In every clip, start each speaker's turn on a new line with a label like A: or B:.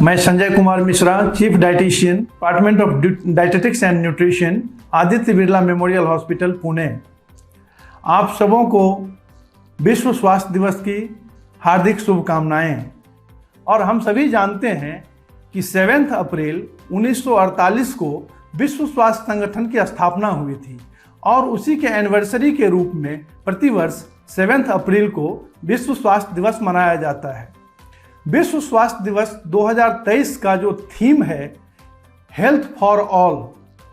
A: मैं Sanjay Kumar Mishra, chief dietitian, department of dietetics and nutrition, Aditya Birla memorial hospital, Pune. आप सबों को विश्व स्वास्थ्य दिवस की हार्दिक शुभकामनाएं। और हम सभी जानते हैं कि 7 अप्रैल 1948 को विश्व स्वास्थ्य संगठन की स्थापना हुई थी और उसी के एनिवर्सरी के रूप में प्रतिवर्ष 7 अप्रैल को विश्व स्वास्थ्य दिवस मनाया जाता है। विश्व स्वास्थ्य दिवस 2023 का जो थीम है हेल्थ फॉर ऑल,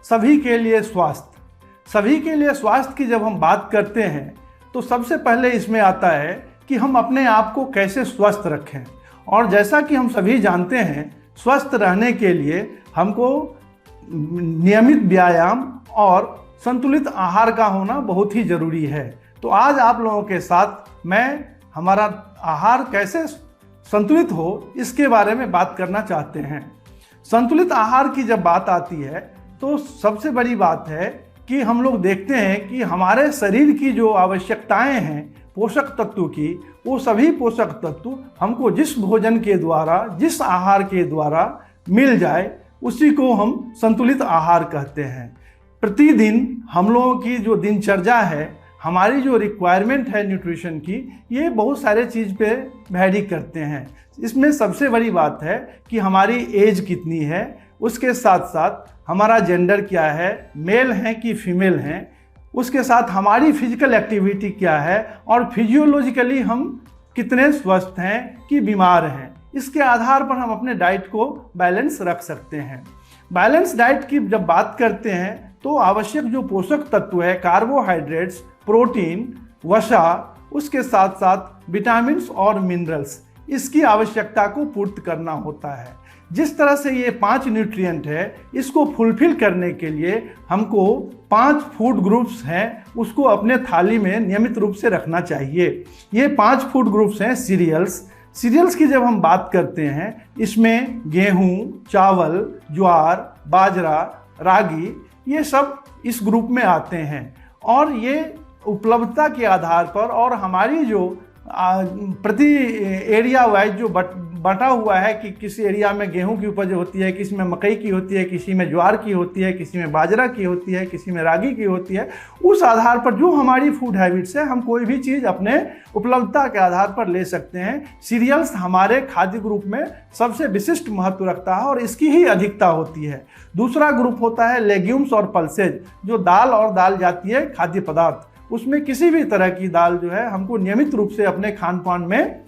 A: सभी के लिए स्वास्थ्य। सभी के लिए स्वास्थ्य की जब हम बात करते हैं तो सबसे पहले इसमें आता है कि हम अपने आप को कैसे स्वस्थ रखें। और जैसा कि हम सभी जानते हैं, स्वस्थ रहने के लिए हमको नियमित व्यायाम और संतुलित आहार का होना बहुत ही ज़रूरी है। तो आज आप लोगों के साथ मैं हमारा आहार कैसे संतुलित हो इसके बारे में बात करना चाहते हैं। संतुलित आहार की जब बात आती है तो सबसे बड़ी बात है कि हम लोग देखते हैं कि हमारे शरीर की जो आवश्यकताएं हैं पोषक तत्व की, वो सभी पोषक तत्व हमको जिस भोजन के द्वारा, जिस आहार के द्वारा मिल जाए उसी को हम संतुलित आहार कहते हैं। प्रतिदिन हम लोगों की जो दिनचर्या है, हमारी जो रिक्वायरमेंट है न्यूट्रिशन की, ये बहुत सारे चीज़ पे वैरी करते हैं। इसमें सबसे बड़ी बात है कि हमारी एज कितनी है, उसके साथ साथ हमारा जेंडर क्या है, मेल हैं कि फीमेल हैं, उसके साथ हमारी फिजिकल एक्टिविटी क्या है और फिजियोलॉजिकली हम कितने स्वस्थ हैं कि बीमार हैं। इसके आधार पर हम अपने डाइट को बैलेंस रख सकते हैं। बैलेंस डाइट की जब बात करते हैं तो आवश्यक जो पोषक तत्व है, कार्बोहाइड्रेट्स, प्रोटीन, वसा, उसके साथ साथ विटामिन्स और मिनरल्स, इसकी आवश्यकता को पूर्ति करना होता है। जिस तरह से ये 5 न्यूट्रिएंट है, इसको फुलफिल करने के लिए हमको 5 फूड ग्रुप्स हैं, उसको अपने थाली में नियमित रूप से रखना चाहिए। ये 5 फूड ग्रुप्स हैं सीरियल्स की जब हम बात करते हैं, इसमें गेहूँ, चावल, ज्वार, बाजरा, रागी, ये सब इस ग्रुप में आते हैं। और ये उपलब्धता के आधार पर और हमारी जो प्रति एरिया वाइज जो बटा हुआ है कि किसी एरिया में गेहूं की उपज होती है, किसी में मकई की होती है, किसी में ज्वार की होती है, किसी में बाजरा की होती है, किसी में रागी की होती है, उस आधार पर जो हमारी फूड हैबिट्स है, हम कोई भी चीज़ अपने उपलब्धता के आधार पर ले सकते हैं। सीरियल्स हमारे खाद्य ग्रुप में सबसे विशिष्ट महत्व रखता है और इसकी ही अधिकता होती है। दूसरा ग्रुप होता है लेग्यूम्स और पल्सेज, जो दाल और दाल जातीय खाद्य पदार्थ। उसमें किसी भी तरह की दाल जो है हमको नियमित रूप से अपने खान पान में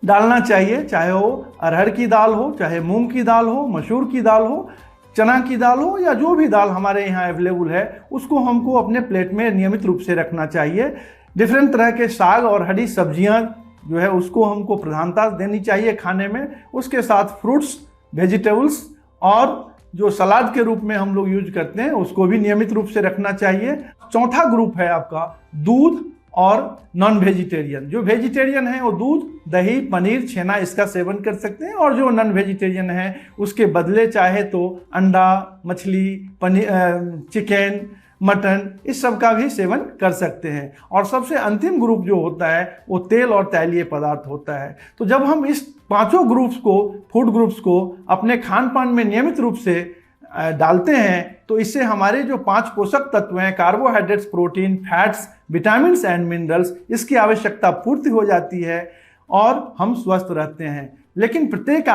A: डालना चाहिए, चाहे वो अरहर की दाल हो, चाहे मूंग की दाल हो, मसूर की दाल हो, चना की दाल हो, या जो भी दाल हमारे यहाँ अवेलेबल है, उसको हमको अपने प्लेट में नियमित रूप से रखना चाहिए। डिफरेंट तरह के साग और हरी सब्जियाँ जो है उसको हमको प्रधानता देनी चाहिए खाने में। उसके साथ फ्रूट्स, वेजिटेबल्स और जो सलाद के रूप में हम लोग यूज करते हैं उसको भी नियमित रूप से रखना चाहिए। चौथा ग्रुप है आपका दूध और नॉन वेजिटेरियन। जो वेजिटेरियन है वो दूध, दही, पनीर, छेना इसका सेवन कर सकते हैं, और जो नॉन वेजिटेरियन है उसके बदले चाहे तो अंडा, मछली, पनीर, चिकन, मटन, इस सब का भी सेवन कर सकते हैं। और सबसे अंतिम ग्रुप जो होता है वो तेल और तैलीय पदार्थ होता है। तो जब हम इस 5 ग्रुप्स को, फूड ग्रुप्स को अपने खान पान में नियमित रूप से डालते हैं तो इससे हमारे जो 5 पोषक तत्व हैं, carbohydrates, protein, fats, vitamins and minerals, इसकी आवश्यकता पूर्ति हो जाती है और हम स्वस्थ रहते हैं। लेकिन प्रत्येक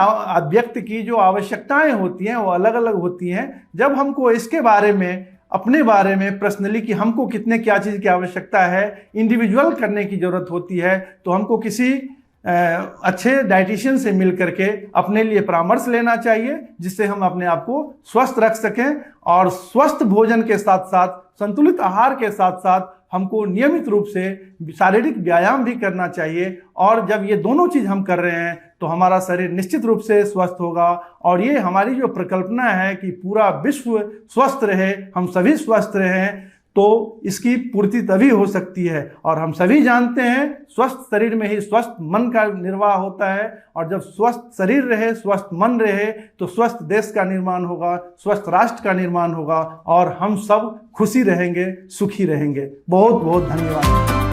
A: व्यक्ति की जो आवश्यकताएं होती हैं वो अलग अलग होती हैं। जब हमको इसके बारे में, अपने बारे में पर्सनली कि हमको कितने क्या चीज़ की आवश्यकता है, इंडिविजुअल करने की ज़रूरत होती है, तो हमको किसी अच्छे डाइटिशियन से मिल करके अपने लिए परामर्श लेना चाहिए, जिससे हम अपने आप को स्वस्थ रख सकें। और स्वस्थ भोजन के साथ साथ, संतुलित आहार के साथ साथ हमको नियमित रूप से शारीरिक व्यायाम भी करना चाहिए। और जब ये दोनों चीज़ हम कर रहे हैं तो हमारा शरीर निश्चित रूप से स्वस्थ होगा। और ये हमारी जो परिकल्पना है कि पूरा विश्व स्वस्थ रहे, हम सभी स्वस्थ रहें, तो इसकी पूर्ति तभी हो सकती है। और हम सभी जानते हैं स्वस्थ शरीर में ही स्वस्थ मन का निर्वाह होता है, और जब स्वस्थ शरीर रहे, स्वस्थ मन रहे, तो स्वस्थ देश का निर्माण होगा, स्वस्थ राष्ट्र का निर्माण होगा और हम सब खुशी रहेंगे, सुखी रहेंगे। बहुत बहुत धन्यवाद।